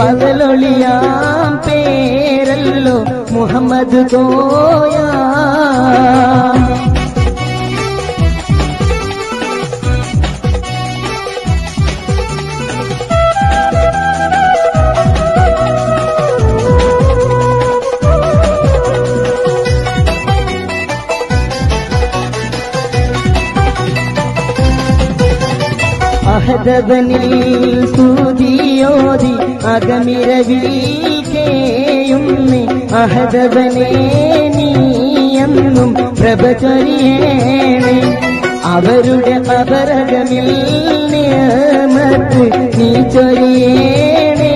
പകലൊളിയാം പേരല്ലോ മുഹമ്മദ് കോയ. അഹദവനിൽ സ്തുതിയോതി അകമിരവിൽ കേയുന്നി അഹദവനെ നീയെന്നും പ്രഭ ചൊരിയേണേ. അവരുടെ അപരകമിൽ നിയമത്ത് നീ ചൊരിയേണേ.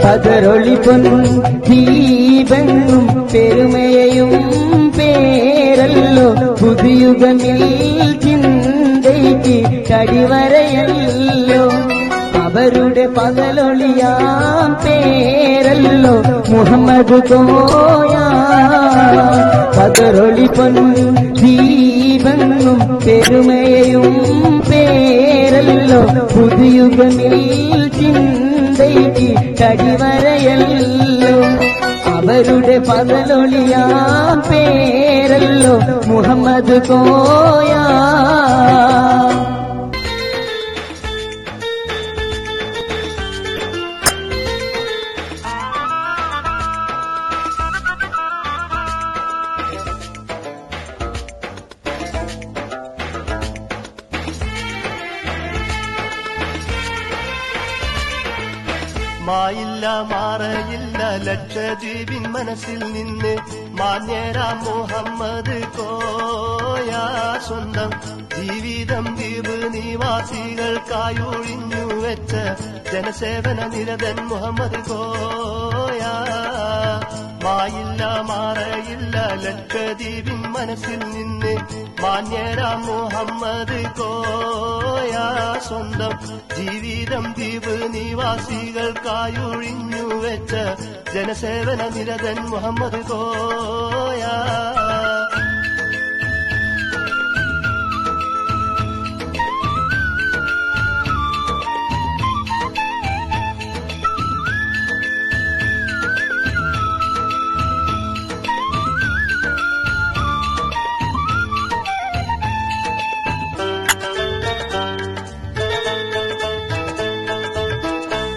പകരൊളി പൊൻ ദീപങ്ങും പെരുമയും പേരല്ലോ പുതുയുഗമിൽ ചിന്തയ്ക്ക് കടിവരയല്ലോ. അവരുടെ പകലൊളിയാം പേരല്ലോ മുഹമ്മദ് കോയ. പകരൊളി പൊൻ ദീപങ്ങും പെരുമയും പേരല്ലോ പുതുയുഗമിൽ ചിന്തയ്ക്ക് കടിവരയല്ലോ. അവരുടെ പകലൊളിയാം പേരല്ലോ മുഹമ്മദ് കോയ. മായില്ല മാറയില്ല ലക്ഷദ്വീപിൻ മനസ്സിൽ നിന്ന് മാന്യരാം മുഹമ്മദ് കോയ. സ്വന്തം ജീവിതം ദ്വീപ് നിവാസികൾക്കായൊഴിഞ്ഞു വെച്ച ജനസേവന നിരതൻ മുഹമ്മദ് കോയ. മായില്ല മാറയില്ല ലക്ഷദ്വീപിൻ മനസ്സിൽ നിന്ന് മാന്യരാം മുഹമ്മദ് കോയ. സ്വന്തം ജീവിതം ദ്വീപ് നിവാസികൾക്കായൊഴിഞ്ഞു വെച്ച ജനസേവന നിരതൻ മുഹമ്മദ് കോയ.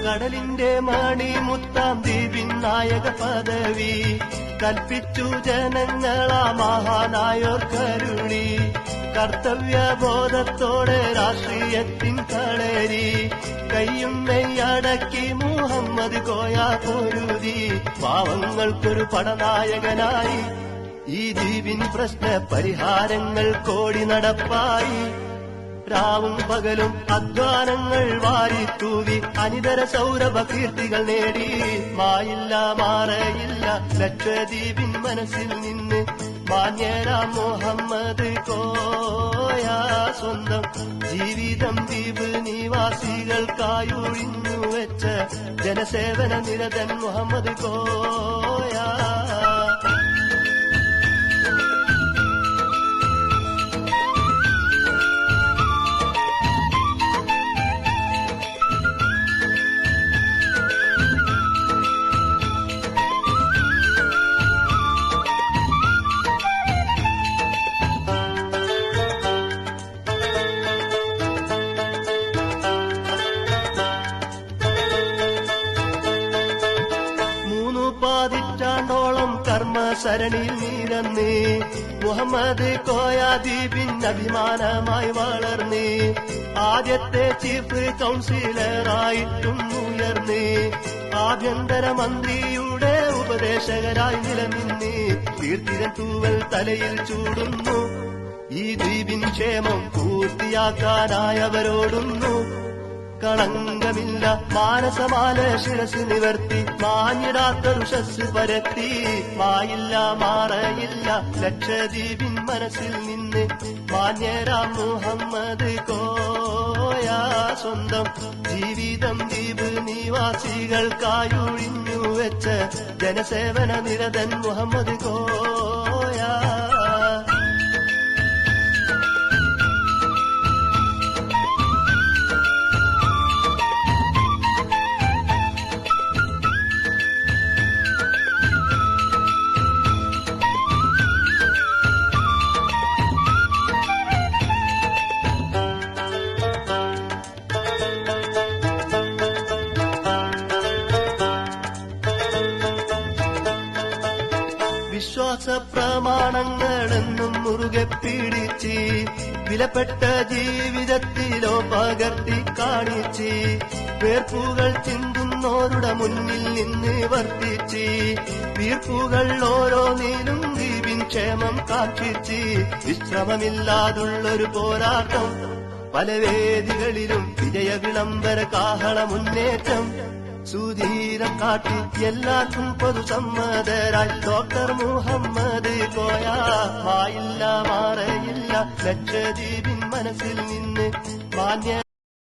കടലിന്റെ മണിമുത്താം ദ്വീപിൻ നായക പദവി കൽപ്പിച്ചു ജനങ്ങളാ മഹാനായോർ കരുളി. കർത്തവ്യബോധത്തോടെ രാഷ്ട്രീയത്തിൻ കളരി കയ്യും മെയ്യടക്കി മുഹമ്മദ് കോയ പൊരുതി. പാവങ്ങൾക്കൊരു പടനായകനായി ഈ ദ്വീപിൻ പ്രശ്ന പരിഹാരങ്ങൾ കോടി നടപ്പായി. രാവും പകലും അധ്വാനങ്ങൾ വാരിത്തൂവി അനിതര സൗരഭ കീർത്തികൾ നേടി. മായില്ല മാറയില്ല ലക്ഷദ്വീപിൻ മനസ്സിൽ നിന്ന് മാന്യരാം മുഹമ്മദ് കോയ. സ്വന്തം ജീവിതം ദ്വീപ് നിവാസികൾക്കായൊഴിഞ്ഞു വെച്ച ജനസേവന നിരതൻ മുഹമ്മദ് കോയ. പതിറ്റാണ്ടോളം കർമ്മസരണിയിൽ നീരന്ന് മുഹമ്മദ് കോയ ദ്വീപിൻ അഭിമാനമായി വളർന്ന്. ആദ്യത്തെ ചീഫ് കൗൺസിലറായിട്ടും ഉയർന്ന് ആഭ്യന്തരമന്ത്രിയുടെ ഉപദേശകരായി നിലനിന്ന് കീർത്തിരൻ തൂവൽ തലയിൽ ചൂടുന്നു. ഈ ദ്വീപിൻ ക്ഷേമം പൂർത്തിയാക്കാനായവരോടുന്നു. കളങ്കമില്ല മാനസമാല ശിരസ് നിവർത്തി മാഞ്ഞിടാത്ത ഋഷസ് പരത്തി. മായില്ല മാറയില്ല ലക്ഷദ്വീപിൻ മനസ്സിൽ നിന്ന് മാന്യരാം മുഹമ്മദ് കോയ. സ്വന്തം ജീവിതം ദ്വീപ് നിവാസികൾക്കായൊഴിഞ്ഞു വെച്ച ജനസേവന നിരതൻ മുഹമ്മദ് കോയ. വിശ്വാസ പ്രമാണങ്ങളെന്നും മുറുകെ പിടിച്ച് വിലപ്പെട്ട ജീവിതത്തിലോ പകർത്തി കാണിച്ച് വേർപ്പുകൾ ചിന്തുന്നോരുടെ മുന്നിൽ നിന്ന് വർത്തിച്ച് വീർപ്പുകൾ ഓരോന്നിലും ദീപിൻ ക്ഷേമം കാക്ഷിച്ച് വിശ്രമമില്ലാതുള്ളൊരു പോരാട്ടം പല വേദികളിലും വിജയ വിളംബര കാഹള മുന്നേറ്റം സുധീരം കാട്ടി എല്ലാവർക്കും പൊതുസമ്മതരായി ഡോക്ടർ മുഹമ്മദ് കോയ മായില്ല മാറയില്ല ലക്ഷദ്വീപിൻ മനസ്സിൽ നിന്ന് മാന്യ